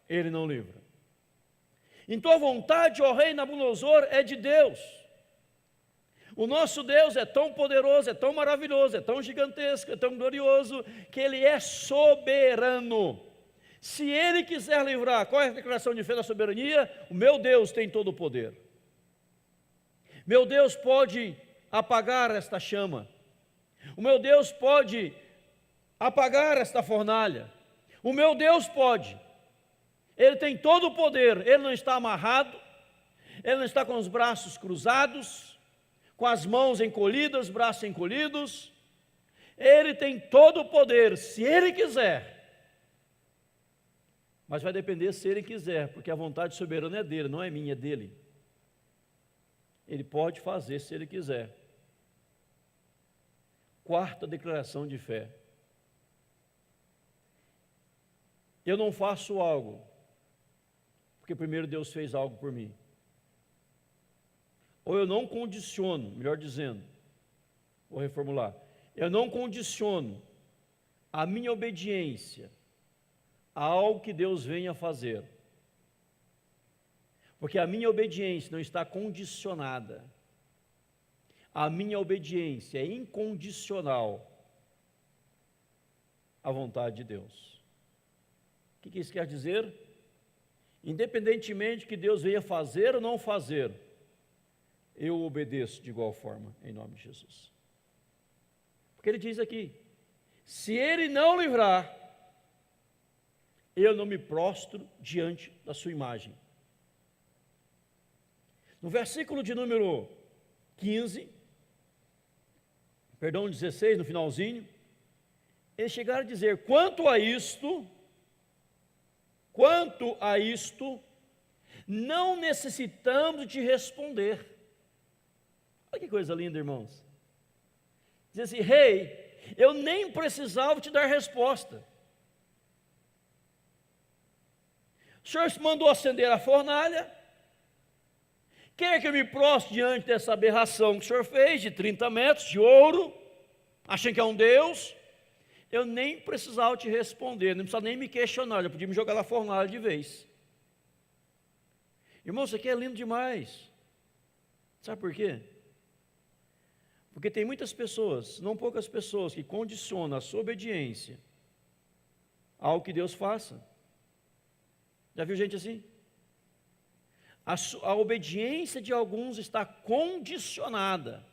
Ele não livra. Então a vontade, ó rei Nabucodonosor, é de Deus. O nosso Deus é tão poderoso, é tão maravilhoso, é tão gigantesco, é tão glorioso, que Ele é soberano. Se Ele quiser livrar, qual é a declaração de fé da soberania? O meu Deus tem todo o poder. Meu Deus pode apagar esta chama. O meu Deus pode apagar esta fornalha. O meu Deus pode. Ele tem todo o poder. Ele não está amarrado. Ele não está com os braços cruzados, com as mãos encolhidas, braços encolhidos. Ele tem todo o poder, se Ele quiser. Mas vai depender se Ele quiser, porque a vontade soberana é dele, não é minha, é dele. Ele pode fazer se Ele quiser. Quarta declaração de fé. Eu não faço algo, porque primeiro Deus fez algo por mim. Ou eu não condiciono, melhor dizendo, vou reformular. Eu não condiciono a minha obediência a algo que Deus venha fazer. Porque a minha obediência não está condicionada. A minha obediência é incondicional à vontade de Deus. O que isso quer dizer? Independentemente que Deus venha fazer ou não fazer, eu obedeço de igual forma, em nome de Jesus. Porque Ele diz aqui, se Ele não livrar, eu não me prostro diante da sua imagem. No versículo de número 16, no finalzinho, eles chegaram a dizer, quanto a isto, não necessitamos de responder. Olha que coisa linda, irmãos. Diz assim, rei, eu nem precisava te dar resposta. O Senhor mandou acender a fornalha. Quer que eu me prostre diante dessa aberração que o Senhor fez, de 30 metros, de ouro, achando que é um Deus? Eu nem precisava te responder, não precisava nem me questionar, já podia me jogar na fornalha de vez. Irmão, isso aqui é lindo demais. Sabe por quê? Porque tem muitas pessoas, não poucas pessoas, que condicionam a sua obediência ao que Deus faça. Já viu gente assim? A obediência de alguns está condicionada.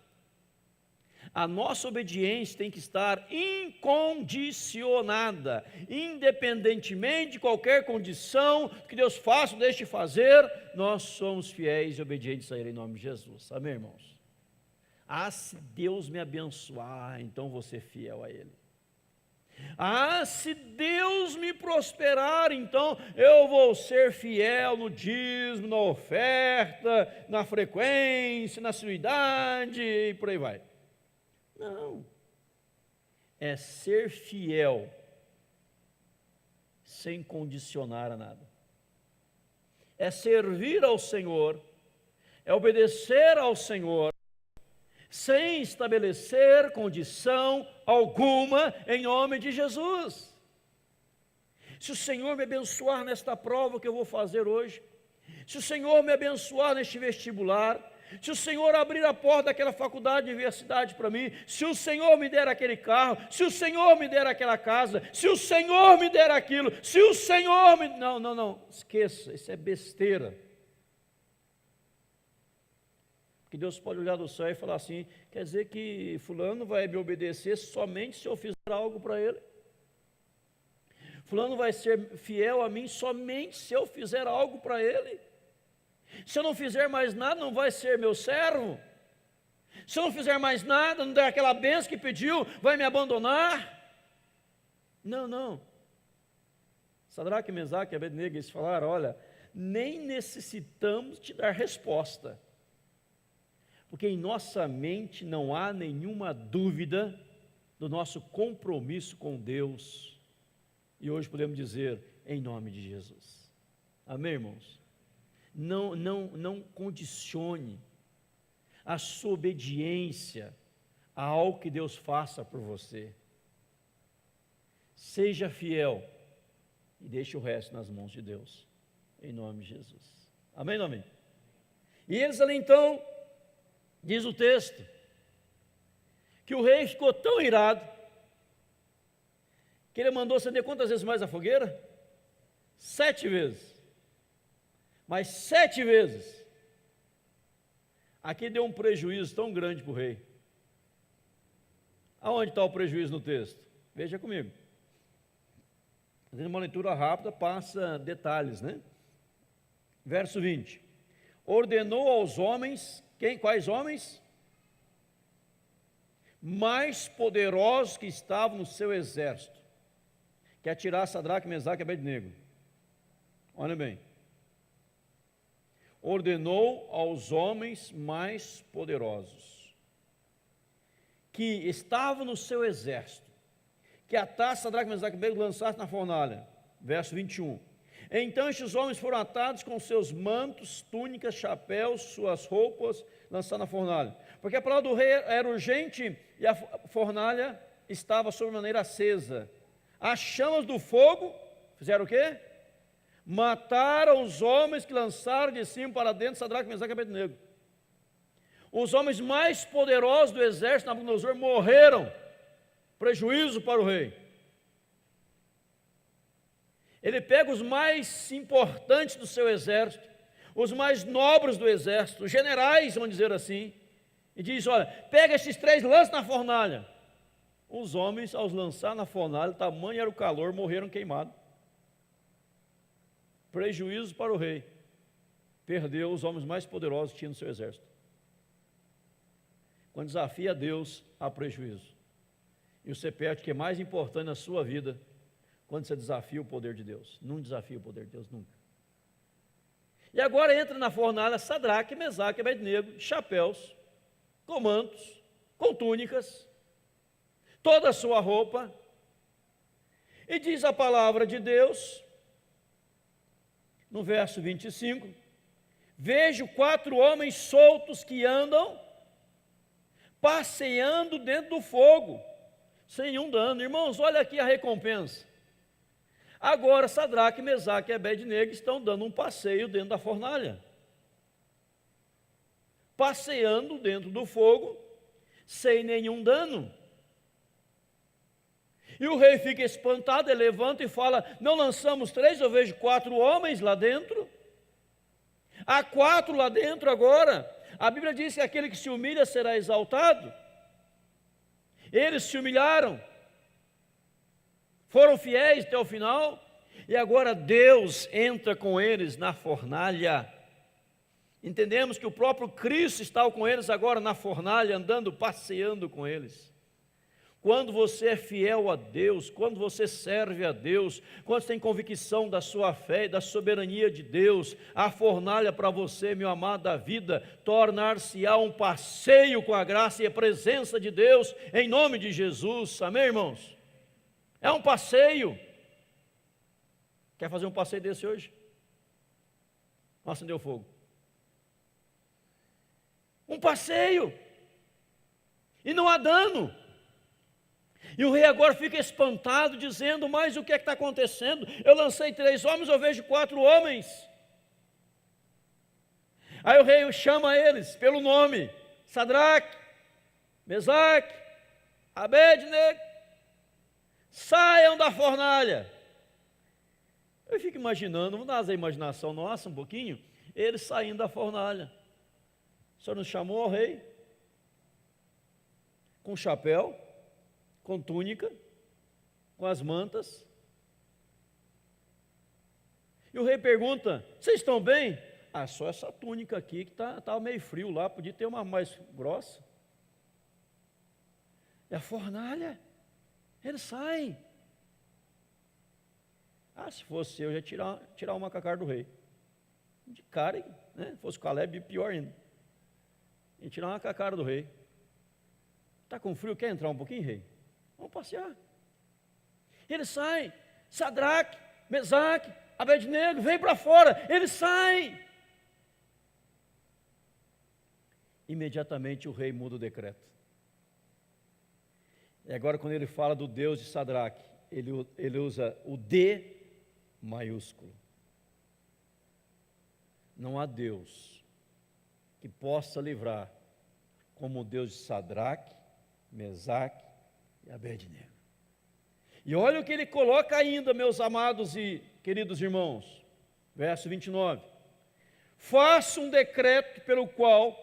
A nossa obediência tem que estar incondicionada, independentemente de qualquer condição que Deus faça ou deixe de fazer, nós somos fiéis e obedientes a Ele em nome de Jesus. Amém, irmãos? Ah, se Deus me abençoar, então vou ser fiel a Ele. Ah, se Deus me prosperar, então eu vou ser fiel no dízimo, na oferta, na frequência, na assiduidade e por aí vai. Não, é ser fiel sem condicionar a nada. É servir ao Senhor, é obedecer ao Senhor, sem estabelecer condição alguma em nome de Jesus. Se o Senhor me abençoar nesta prova que eu vou fazer hoje, se o Senhor me abençoar neste vestibular, se o Senhor abrir a porta daquela faculdade, universidade para mim, se o Senhor me der aquele carro, se o Senhor me der aquela casa, se o Senhor me der aquilo, se o Senhor me... Não, esqueça, isso é besteira. Que Deus pode olhar do céu e falar assim, quer dizer que fulano vai me obedecer somente se eu fizer algo para ele? Fulano vai ser fiel a mim somente se eu fizer algo para ele? Se eu não fizer mais nada, não vai ser meu servo? Se eu não fizer mais nada, não der aquela bênção que pediu, vai me abandonar? Não. Sadraque, Mesaque e Abednego, eles falaram, olha, nem necessitamos te dar resposta. Porque em nossa mente não há nenhuma dúvida do nosso compromisso com Deus. E hoje podemos dizer, em nome de Jesus. Amém, irmãos? Não condicione a sua obediência a algo que Deus faça por você. Seja fiel e deixe o resto nas mãos de Deus. Em nome de Jesus. Amém ou não amém? E eles ali então... Diz o texto, que o rei ficou tão irado, que ele mandou acender quantas vezes mais a fogueira? 7 vezes. Mas 7 vezes. Aqui deu um prejuízo tão grande para o rei. Aonde está o prejuízo no texto? Veja comigo. Fazendo uma leitura rápida, passa detalhes, né? Verso 20. Ordenou aos homens, quais homens? Mais poderosos que estavam no seu exército, que atirasse Sadraque, Mesaque e Abednego. Olha bem. Ordenou aos homens mais poderosos, que estavam no seu exército, que atasse Sadraque, Mesaque e Abednego e lançasse na fornalha. Verso 21. Então estes homens foram atados com seus mantos, túnicas, chapéus, suas roupas, lançados na fornalha. Porque a palavra do rei era urgente e a fornalha estava sobremaneira acesa. As chamas do fogo fizeram o quê? Mataram os homens que lançaram de cima para dentro Sadraque, Mesaque e Abednego. Os homens mais poderosos do exército de Nabucodonosor morreram. Prejuízo para o rei. Ele pega os mais importantes do seu exército, os mais nobres do exército, os generais, vamos dizer assim, e diz: olha, pega esses 3, lança na fornalha. Os homens, ao lançar na fornalha, tamanho era o calor, morreram queimados. Prejuízo para o rei. Perdeu os homens mais poderosos que tinha no seu exército. Quando desafia Deus, há prejuízo. E você perde o que é mais importante na sua vida, quando você desafia o poder de Deus. Não desafia o poder de Deus nunca. E agora entra na fornalha Sadraque, Mesaque e Abednego, chapéus, com mantos, com túnicas, toda a sua roupa, e diz a palavra de Deus, no verso 25, vejo 4 homens soltos que andam, passeando dentro do fogo, sem nenhum dano. Irmãos, olha aqui a recompensa. Agora Sadraque, Mesaque e Abednego estão dando um passeio dentro da fornalha. Passeando dentro do fogo, sem nenhum dano. E o rei fica espantado, ele levanta e fala: não lançamos 3, eu vejo 4 homens lá dentro. Há 4 lá dentro agora. A Bíblia diz que aquele que se humilha será exaltado. Eles se humilharam, foram fiéis até o final, e agora Deus entra com eles na fornalha. Entendemos que o próprio Cristo está com eles agora na fornalha, andando, passeando com eles. Quando você é fiel a Deus, quando você serve a Deus, quando você tem convicção da sua fé e da soberania de Deus, a fornalha para você, meu amado da vida, tornar-se-á um passeio com a graça e a presença de Deus, em nome de Jesus. Amém, irmãos? É um passeio. Quer fazer um passeio desse hoje? Vamos acender o fogo. Um passeio. E não há dano. E o rei agora fica espantado, dizendo: mas o que é que está acontecendo? Eu lancei 3 homens, eu vejo 4 homens. Aí o rei chama eles pelo nome: Sadraque, Mesaque, Abednego, saiam da fornalha. Eu fico imaginando, vamos dar a imaginação nossa um pouquinho, eles saindo da fornalha. O Senhor nos chamou ao rei, com chapéu, com túnica, com as mantas. E o rei pergunta: vocês estão bem? Ah, só essa túnica aqui que está meio frio lá, podia ter uma mais grossa. E a fornalha, eles saem. Ah, se fosse eu já tirar uma com a cara do rei. De cara, né? Se fosse o Caleb, pior ainda. E tirar uma com a cara do rei. Está com frio, quer entrar um pouquinho, rei? Vamos passear. Eles saem. Sadraque, Mesaque, Abednego, vem para fora. Eles saem. Imediatamente o rei muda o decreto. E agora, quando ele fala do Deus de Sadraque, ele usa o D maiúsculo. Não há Deus que possa livrar como o Deus de Sadraque, Mesaque e Abednego. E olha o que ele coloca ainda, meus amados e queridos irmãos, verso 29. Faço um decreto pelo qual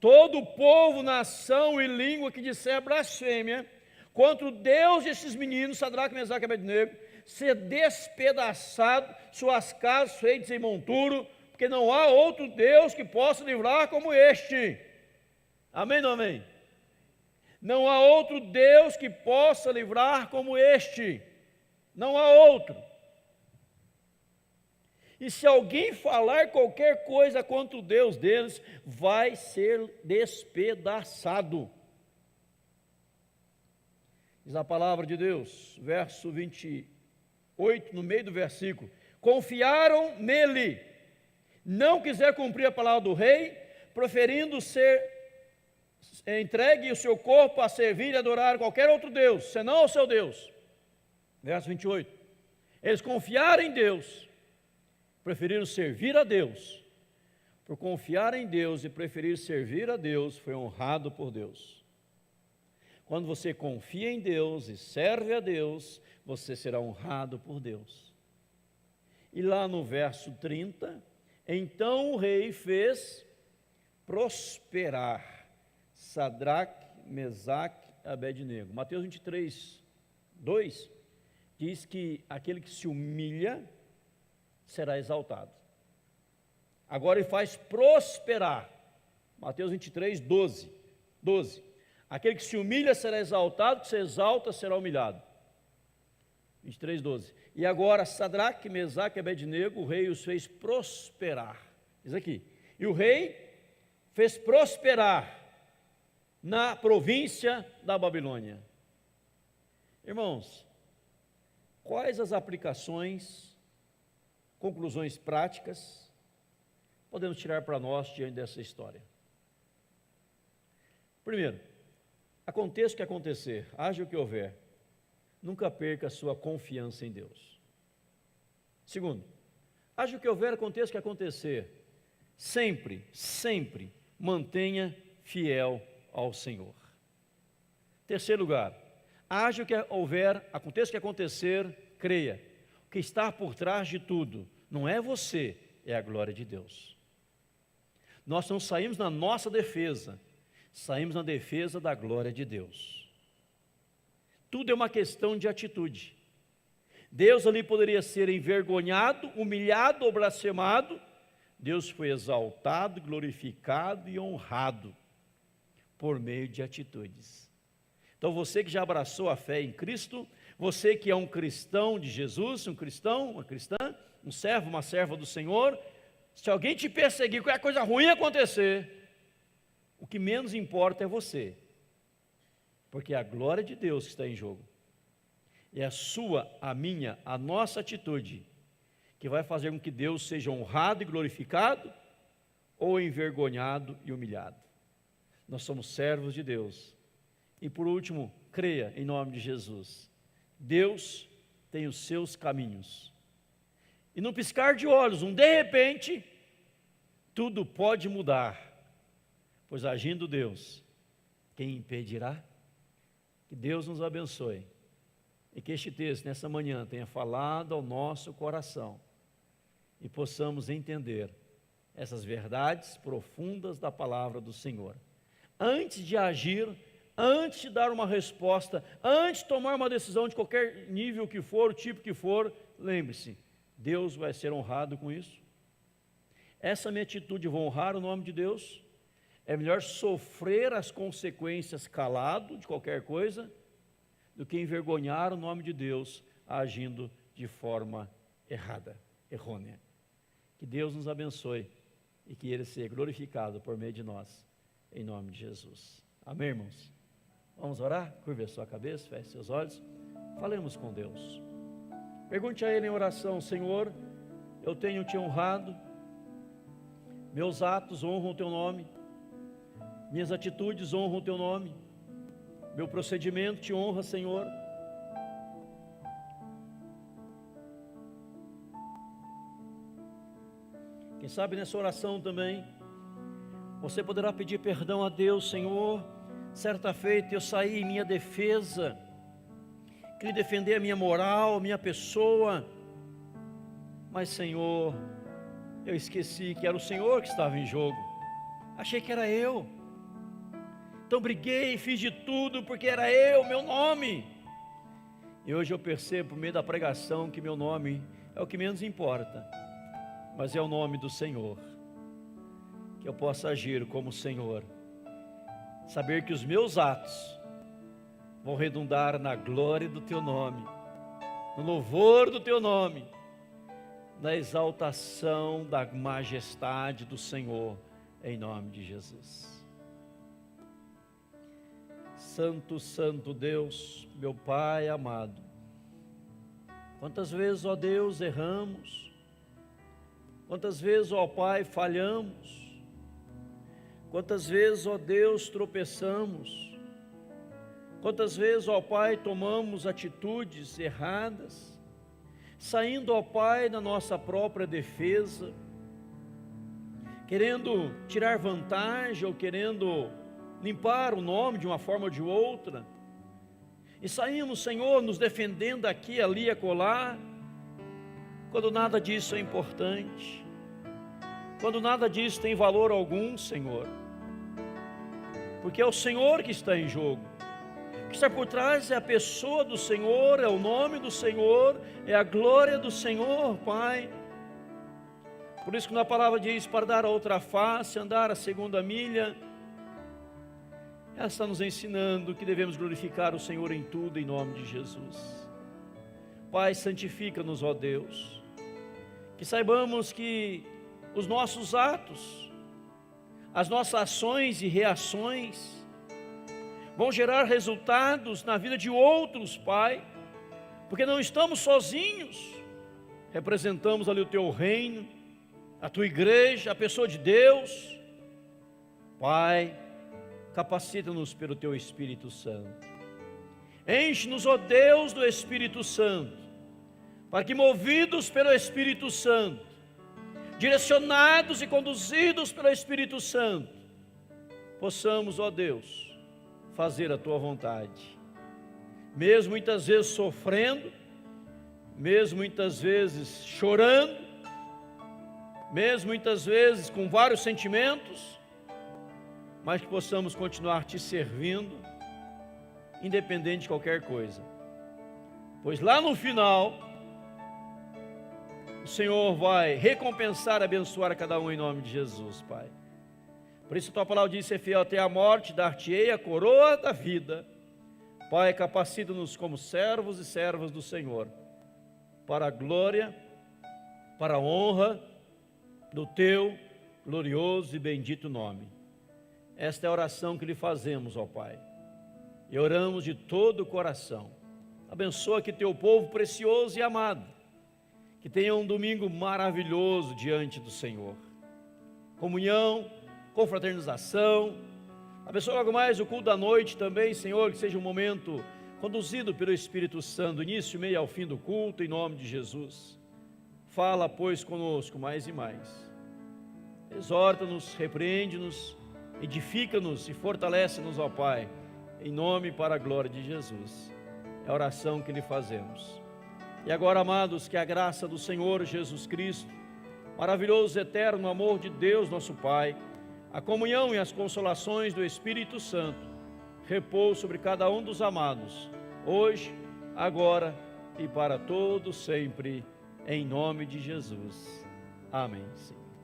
todo o povo, nação e língua que disser blasfêmia contra o Deus desses meninos, Sadraque, Mesaque e Abednego, ser despedaçado, suas casas feitas em monturo, porque não há outro Deus que possa livrar como este. Amém ou não amém? Não há outro Deus que possa livrar como este. Não há outro. E se alguém falar qualquer coisa contra o Deus deles, vai ser despedaçado. Diz a palavra de Deus, verso 28, no meio do versículo. Confiaram nele, não quiser cumprir a palavra do rei, preferindo ser entregue o seu corpo a servir e adorar qualquer outro Deus, senão o seu Deus. Verso 28. Eles confiaram em Deus, preferiram servir a Deus. Por confiar em Deus e preferir servir a Deus, foi honrado por Deus. Quando você confia em Deus e serve a Deus, você será honrado por Deus. E lá no verso 30, então o rei fez prosperar Sadraque, Mesaque e Abednego. Mateus 23, 2, diz que aquele que se humilha será exaltado. Agora ele faz prosperar. Mateus 23, 12. Aquele que se humilha será exaltado, que se exalta será humilhado. 23, 12. E agora Sadraque, Mesaque e Abednego, o rei os fez prosperar. Diz aqui. E o rei fez prosperar na província da Babilônia. Irmãos, quais as aplicações, conclusões práticas podemos tirar para nós diante dessa história? Primeiro, aconteça o que acontecer, haja o que houver, nunca perca a sua confiança em Deus. Segundo, haja o que houver, aconteça o que acontecer, sempre mantenha fiel ao Senhor. Terceiro lugar, haja o que houver, aconteça o que acontecer, creia, o que está por trás de tudo não é você, é a glória de Deus. Nós não saímos na nossa defesa, saímos na defesa da glória de Deus. Tudo é uma questão de atitude. Deus ali poderia ser envergonhado, humilhado ou blasfemado. Deus foi exaltado, glorificado e honrado por meio de atitudes. Então você que já abraçou a fé em Cristo, você que é um cristão de Jesus, um cristão, uma cristã, um servo, uma serva do Senhor, se alguém te perseguir, qualquer coisa ruim acontecer, o que menos importa é você, porque é a glória de Deus que está em jogo. É a sua, a minha, a nossa atitude que vai fazer com que Deus seja honrado e glorificado ou envergonhado e humilhado. Nós somos servos de Deus. E por último, creia em nome de Jesus. Deus tem os seus caminhos. E no piscar de olhos, de repente, tudo pode mudar. Pois agindo Deus, quem impedirá? Que Deus nos abençoe. E que este texto, nessa manhã, tenha falado ao nosso coração. E possamos entender essas verdades profundas da palavra do Senhor. Antes de agir, antes de dar uma resposta, antes de tomar uma decisão de qualquer nível que for, o tipo que for, lembre-se, Deus vai ser honrado com isso. Essa minha atitude, vou honrar o nome de Deus. É melhor sofrer as consequências calado de qualquer coisa, do que envergonhar o nome de Deus agindo de forma errada, errônea. Que Deus nos abençoe e que Ele seja glorificado por meio de nós. Em nome de Jesus. Amém, irmãos? Vamos orar? Curve a sua cabeça, feche seus olhos. Falemos com Deus. Pergunte a Ele em oração: Senhor, eu tenho Te honrado, meus atos honram o Teu nome, minhas atitudes honram o Teu nome, meu procedimento Te honra, Senhor. Quem sabe nessa oração também você poderá pedir perdão a Deus: Senhor, certa feita eu saí em minha defesa, queria defender a minha moral, a minha pessoa, mas Senhor, eu esqueci que era o Senhor que estava em jogo, achei que era eu, então briguei, fiz de tudo porque era eu, meu nome, e hoje eu percebo por meio da pregação que meu nome é o que menos importa, mas é o nome do Senhor, que eu possa agir como o Senhor, saber que os meus atos vão redundar na glória do Teu nome, no louvor do Teu nome, na exaltação da majestade do Senhor, em nome de Jesus. Santo, santo Deus, meu Pai amado, quantas vezes, ó Deus, erramos, quantas vezes, ó Pai, falhamos, quantas vezes, ó Deus, tropeçamos, quantas vezes, ó Pai, tomamos atitudes erradas, saindo, ó Pai, da nossa própria defesa, querendo tirar vantagem ou querendo limpar o nome de uma forma ou de outra, e saímos, Senhor, nos defendendo aqui, ali, acolá, quando nada disso é importante, quando nada disso tem valor algum, Senhor, porque é o Senhor que está em jogo, o que está por trás é a pessoa do Senhor, é o nome do Senhor, é a glória do Senhor, Pai. Por isso que na palavra diz, para dar a outra face, andar a segunda milha, ela está nos ensinando que devemos glorificar o Senhor em tudo, em nome de Jesus. Pai, santifica-nos, ó Deus, que saibamos que os nossos atos, as nossas ações e reações vão gerar resultados na vida de outros, Pai, porque não estamos sozinhos, representamos ali o Teu reino, a Tua igreja, a pessoa de Deus. Pai, capacita-nos pelo Teu Espírito Santo, enche-nos, ó Deus, do Espírito Santo, para que, movidos pelo Espírito Santo, direcionados e conduzidos pelo Espírito Santo, possamos, ó Deus, fazer a Tua vontade, mesmo muitas vezes sofrendo, mesmo muitas vezes chorando, mesmo muitas vezes com vários sentimentos, mas que possamos continuar Te servindo, independente de qualquer coisa, pois lá no final, o Senhor vai recompensar e abençoar a cada um em nome de Jesus, Pai. Por isso a Tua palavra diz, ser fiel até a morte, dar-te-ei a coroa da vida. Pai, capacita-nos como servos e servas do Senhor, para a glória, para a honra do Teu glorioso e bendito nome. Esta é a oração que lhe fazemos, ó Pai, e oramos de todo o coração. Abençoa aqui Teu povo precioso e amado, que tenha um domingo maravilhoso diante do Senhor. Comunhão, confraternização. Abençoa logo mais o culto da noite também, Senhor, que seja um momento conduzido pelo Espírito Santo, início, meio ao fim do culto, em nome de Jesus. Fala, pois, conosco mais e mais. Exorta-nos, repreende-nos, edifica-nos e fortalece-nos, ó Pai, em nome e para a glória de Jesus. É a oração que lhe fazemos. E agora, amados, que a graça do Senhor Jesus Cristo, maravilhoso, eterno amor de Deus, nosso Pai, a comunhão e as consolações do Espírito Santo, repouse sobre cada um dos amados, hoje, agora e para todos sempre, em nome de Jesus. Amém. Sim.